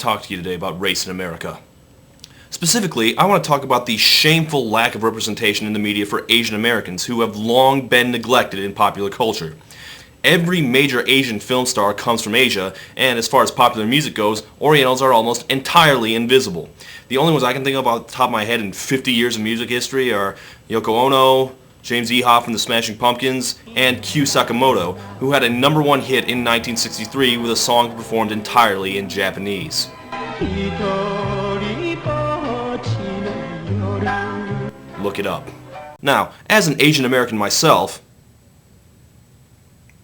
to talk to you today about race in America. Specifically, I want to talk about the shameful lack of representation in the media for Asian Americans who have long been neglected in popular culture. Every major Asian film star comes from Asia, and as far as popular music goes, Orientals are almost entirely invisible. The only ones I can think of off the top of my head in 50 years of music history are Yoko Ono, James Iha from the Smashing Pumpkins, and Kyu Sakamoto, who had a #1 hit in 1963 with a song performed entirely in Japanese. Look it up. Now, as an Asian American myself,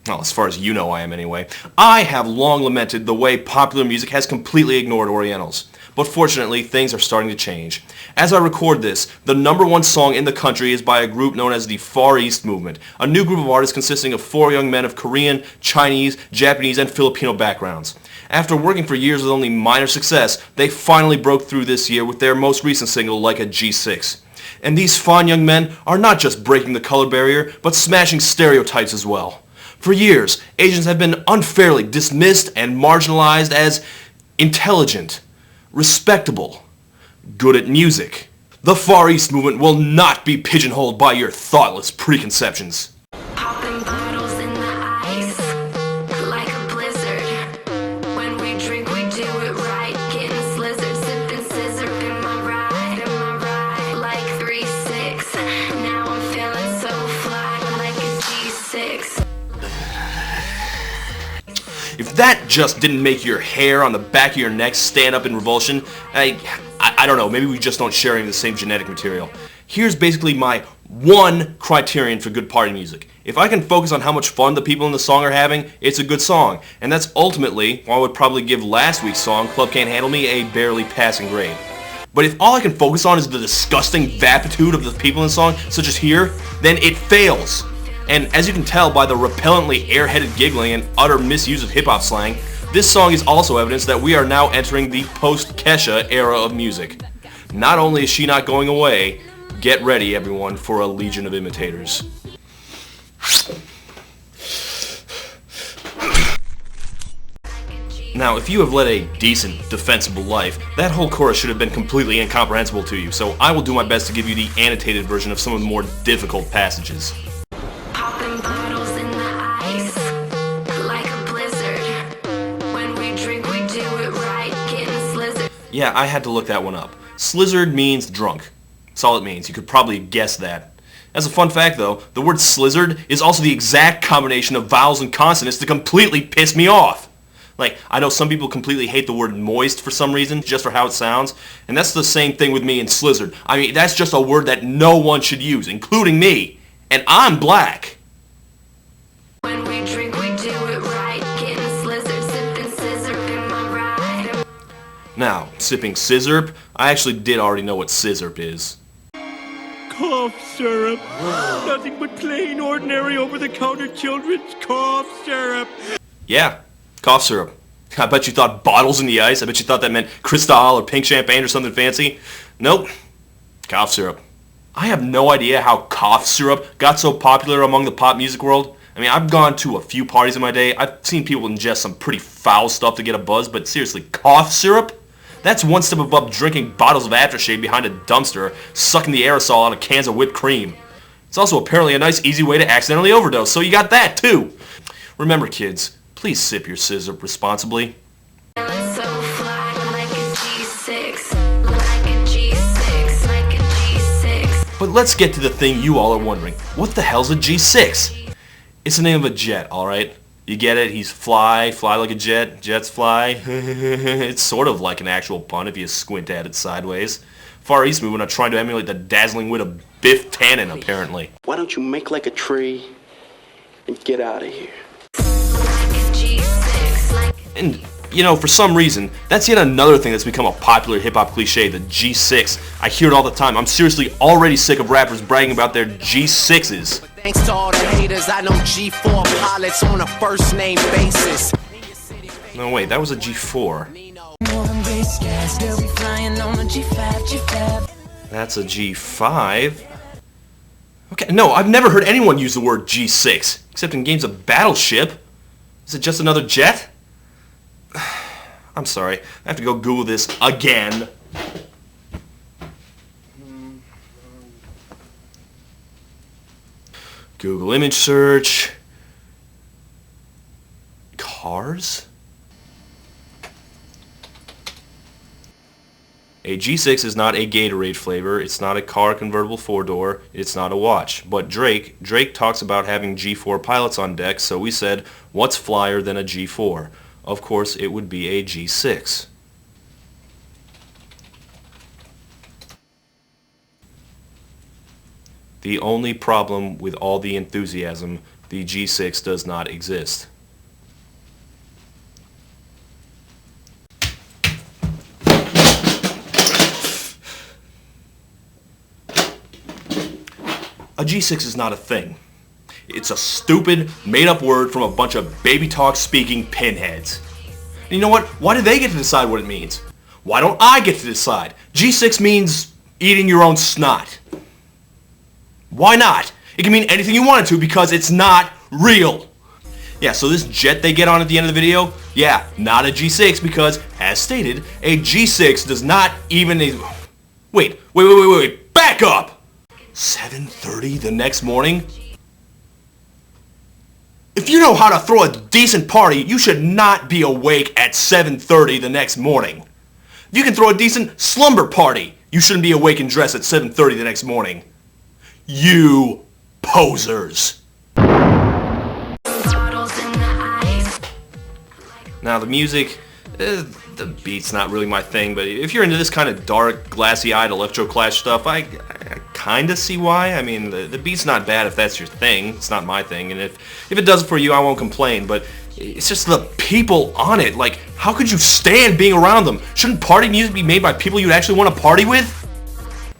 well, as far as you know I am anyway, I have long lamented the way popular music has completely ignored Orientals. But fortunately, things are starting to change. As I record this, the #1 song in the country is by a group known as the Far East Movement, a new group of artists consisting of 4 young men of Korean, Chinese, Japanese, and Filipino backgrounds. After working for years with only minor success, they finally broke through this year with their most recent single, Like a G6. And these fine young men are not just breaking the color barrier, but smashing stereotypes as well. For years, Asians have been unfairly dismissed and marginalized as intelligent, respectable, good at music. The Far East Movement will not be pigeonholed by your thoughtless preconceptions. Popping bottles in the ice, like a blizzard. When we drink, we do it right. Getting slizzard, sipping scissor in my ride, like 3-6. Now I'm feeling so fly, like a G6. If that just didn't make your hair on the back of your neck stand up in revulsion, I don't know, maybe we just don't share any of the same genetic material. Here's basically my one criterion for good party music. If I can focus on how much fun the people in the song are having, it's a good song. And that's ultimately why I would probably give last week's song, Club Can't Handle Me, a barely passing grade. But if all I can focus on is the disgusting vapitude of the people in the song, such as here, then it fails. And as you can tell by the repellently airheaded giggling and utter misuse of hip-hop slang, this song is also evidence that we are now entering the post-Kesha era of music. Not only is she not going away, get ready everyone for a legion of imitators. Now, if you have led a decent, defensible life, that whole chorus should have been completely incomprehensible to you, so I will do my best to give you the annotated version of some of the more difficult passages. Popping bottles in the ice, like a blizzard. When we drink, we do it right. Getting slizzard. Yeah, I had to look that one up. Slizzard means drunk. That's all it means. You could probably guess that. As a fun fact though, the word slizzard is also the exact combination of vowels and consonants to completely piss me off. Like, I know some people completely hate the word moist for some reason, just for how it sounds, and that's the same thing with me and slizzard. I mean, that's just a word that no one should use, including me. And I'm black. When we drink, we do it right. Getting slizzard, sipping scissor in my ride. Now, sipping scissorp, I actually did already know what scissorp is. Cough syrup. Nothing but plain, ordinary, over-the-counter children's cough syrup. Yeah, cough syrup. I bet you thought bottles in the ice. I bet you thought that meant Cristal or pink champagne or something fancy. Nope. Cough syrup. I have no idea how cough syrup got so popular among the pop music world. I mean, I've gone to a few parties in my day. I've seen people ingest some pretty foul stuff to get a buzz, but seriously, cough syrup? That's one step above drinking bottles of aftershave behind a dumpster, sucking the aerosol out of cans of whipped cream. It's also apparently a nice, easy way to accidentally overdose, so you got that too. Remember, kids, please sip your scissorp responsibly. Feeling so fly, like a G6. Like a G6, like a G6. But let's get to the thing you all are wondering. What the hell's a G6? It's the name of a jet, alright? You get it? He's fly like a jet, jets fly. It's sort of like an actual pun if you squint at it sideways. Far East Movement are trying to emulate the dazzling wit of Biff Tannen, apparently. Why don't you make like a tree and get out of here? Like a G6, like a And, you know, for some reason, that's yet another thing that's become a popular hip-hop cliche, the G6. I hear it all the time. I'm seriously already sick of rappers bragging about their G6s. Thanks to all the haters, I know G4 pilots on a first name basis. No, wait, that was a G4. That's a G5. Okay, no, I've never heard anyone use the word G6, except in games of Battleship. Is it just another jet? I'm sorry. I have to go Google this again. Google image search. Cars? A G6 is not a Gatorade flavor. It's not a car convertible four-door. It's not a watch. But Drake talks about having G4 pilots on deck, so we said, what's flyer than a G4? Of course, it would be a G6. The only problem with all the enthusiasm, the G6 does not exist. A G6 is not a thing. It's a stupid, made-up word from a bunch of baby talk speaking pinheads. And you know what? Why do they get to decide what it means? Why don't I get to decide? G6 means eating your own snot. Why not? It can mean anything you want it to because it's not real. Yeah, so this jet they get on at the end of the video, yeah, not a G6 because, as stated, a G6 does not even... Wait, back up! 7:30 the next morning? If you know how to throw a decent party, you should not be awake at 7:30 the next morning. If you can throw a decent slumber party, you shouldn't be awake and dressed at 7:30 the next morning. You posers. Now the music, the beat's not really my thing, but if you're into this kind of dark, glassy-eyed electroclash stuff, I kind of see why. I mean, the beat's not bad if that's your thing. It's not my thing, and if it does it for you, I won't complain, but it's just the people on it. Like, how could you stand being around them? Shouldn't party music be made by people you'd actually want to party with?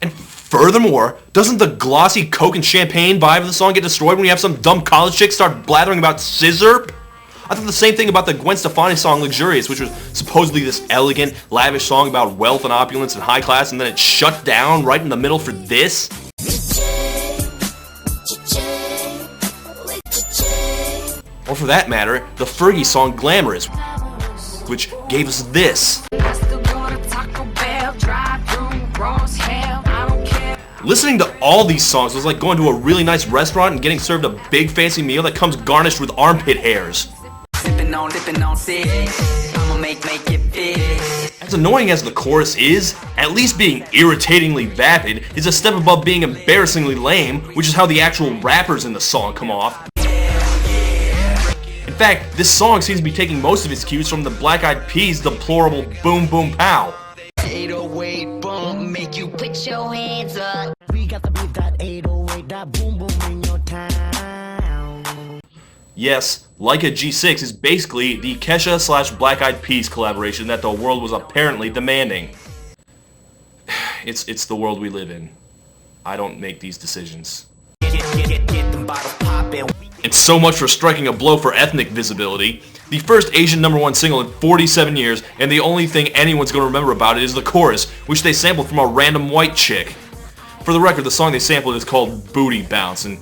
And furthermore, doesn't the glossy Coke and champagne vibe of the song get destroyed when you have some dumb college chick start blathering about scissor? I thought the same thing about the Gwen Stefani song Luxurious, which was supposedly this elegant, lavish song about wealth and opulence and high class, and then it shut down right in the middle for this? Or for that matter, the Fergie song Glamorous, which gave us this. Listening to all these songs was like going to a really nice restaurant and getting served a big fancy meal that comes garnished with armpit hairs. As annoying as the chorus is, at least being irritatingly vapid is a step above being embarrassingly lame, which is how the actual rappers in the song come off. In fact, this song seems to be taking most of its cues from the Black Eyed Peas' deplorable Boom Boom Pow. 808 bump, make you put your hands up. We got the beat that 808, that boom boom in your town. Yes, Like a G6 is basically the Kesha/Black Eyed Peas collaboration that the world was apparently demanding. It's the world we live in. I don't make these decisions. And so much for striking a blow for ethnic visibility. The first Asian #1 single in 47 years, and the only thing anyone's going to remember about it is the chorus, which they sampled from a random white chick. For the record, the song they sampled is called Booty Bounce, and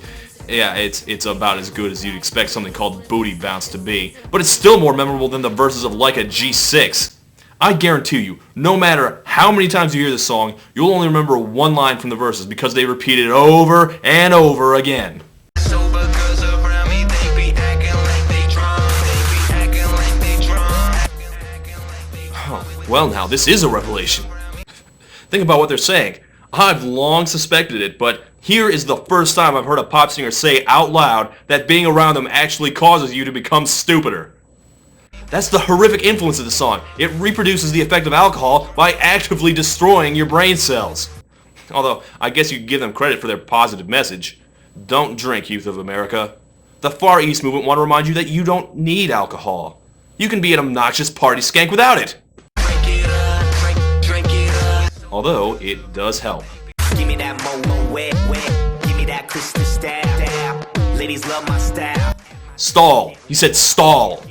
yeah, it's about as good as you'd expect something called Booty Bounce to be. But it's still more memorable than the verses of Like a G6. I guarantee you, no matter how many times you hear this song, you'll only remember one line from the verses because they repeat it over and over again. Well now, this is a revelation. Think about what they're saying. I've long suspected it, but here is the first time I've heard a pop singer say out loud that being around them actually causes you to become stupider. That's the horrific influence of the song. It reproduces the effect of alcohol by actively destroying your brain cells. Although, I guess you could give them credit for their positive message. Don't drink, youth of America. The Far East movement want to remind you that you don't need alcohol. You can be an obnoxious party skank without it. Although, it does help. Give me that mo wet. Give me that crystal stab. Ladies love my style. Stall. He said stall.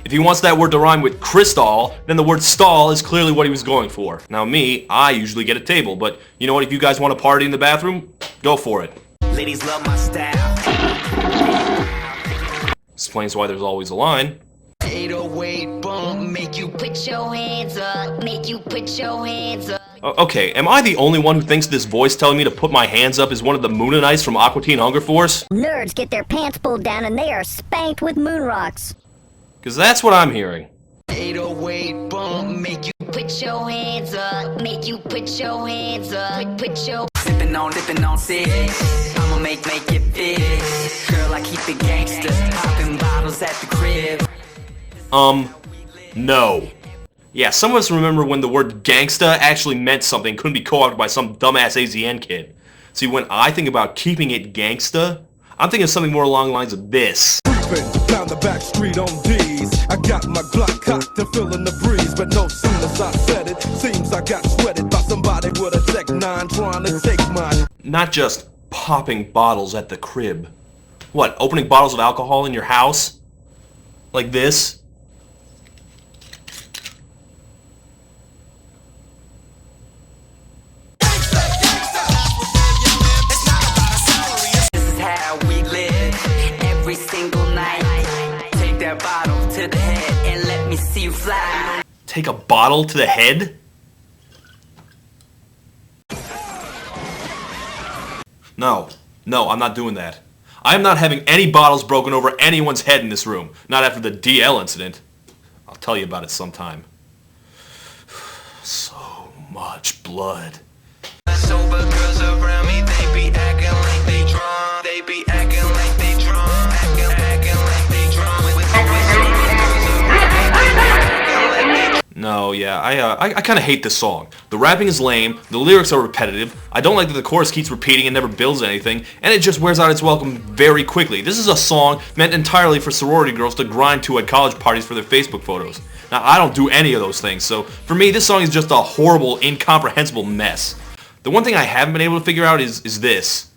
If he wants that word to rhyme with crystal, then the word stall is clearly what he was going for. Now me, I usually get a table, but you know what, if you guys want to party in the bathroom, go for it. Ladies love my style. Explains why there's always a line. 808 bump, make you put your hands up, make you put your hands up. Okay, am I the only one who thinks this voice telling me to put my hands up is one of the Moonanites from Aqua Teen Hunger Force? Nerds get their pants pulled down and they are spanked with moon rocks. Because that's what I'm hearing. 808 bump, make you put your hands up, make you put your hands up, put your. Sipping on six. I'ma make it fit. Girl, I keep it gangster. Popping bottles at the crib. No. Yeah, some of us remember when the word gangsta actually meant something, couldn't be co-opted by some dumbass AZN kid. See, when I think about keeping it gangsta, I'm thinking of something more along the lines of this. Down the back street on D's. I got my Glock cocked and feeling the breeze, but no soon as I said it, seems I got sweated by somebody with a Tech 9 trying to take mine. Not just popping bottles at the crib. What, opening bottles of alcohol in your house? Like this? This is how we live every single night. Take that bottle to the head and let me see you fly. Take a bottle to the head? No, I'm not doing that. I am not having any bottles broken over anyone's head in this room. Not after the DL incident. I'll tell you about it sometime. So much blood. Sober girls around me, they be acting like they drunk. They be acting like they drunk. Acting like they drunk. No, yeah, I kind of hate this song. The rapping is lame, the lyrics are repetitive, I don't like that the chorus keeps repeating and never builds anything, and it just wears out its welcome very quickly. This is a song meant entirely for sorority girls to grind to at college parties for their Facebook photos. Now, I don't do any of those things, so for me, this song is just a horrible, incomprehensible mess. The one thing I haven't been able to figure out is this.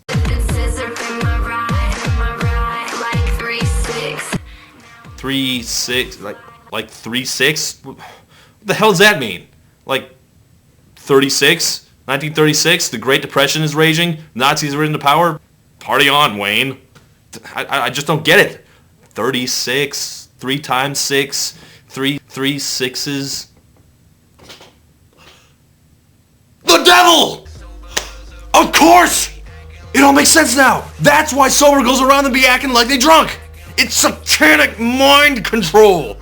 3-6, like 3-6? What the hell does that mean? Like 36? 1936? The Great Depression is raging? Nazis are into power? Party on, Wayne. I just don't get it. 36, 3 times 6, 3 sixes. The devil! Of course! It all makes sense now. That's why sober goes around and be acting like they drunk. It's satanic mind control.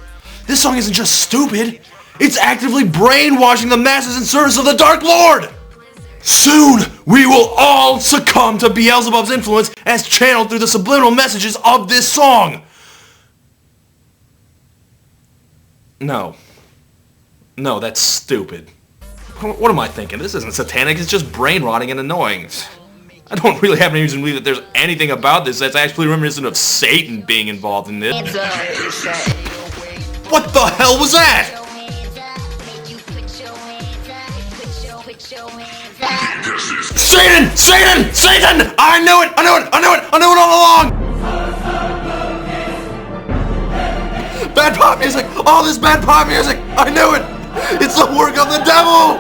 This song isn't just stupid. It's actively brainwashing the masses in service of the Dark Lord. Soon, we will all succumb to Beelzebub's influence as channeled through the subliminal messages of this song. No, that's stupid. What am I thinking? This isn't satanic, it's just brain rotting and annoying. I don't really have any reason to believe that there's anything about this that's actually reminiscent of Satan being involved in this. What the hell was that? Satan! Satan! Satan! I knew it all along! Bad pop music! All this bad pop music! I knew it! It's the work of the devil!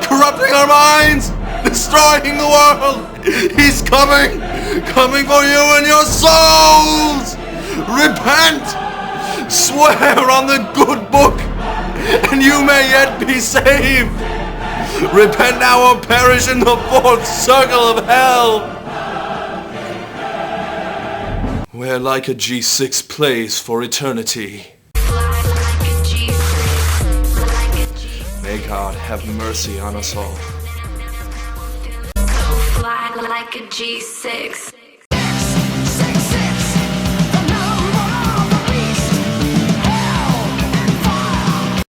Corrupting our minds! Destroying the world! He's coming! Coming for you and your souls! Repent! Swear on the good book! And you may yet be saved! Repent now or perish in the fourth circle of hell! Where like a G6 plays for eternity. May God have mercy on us all. Fly like a G6.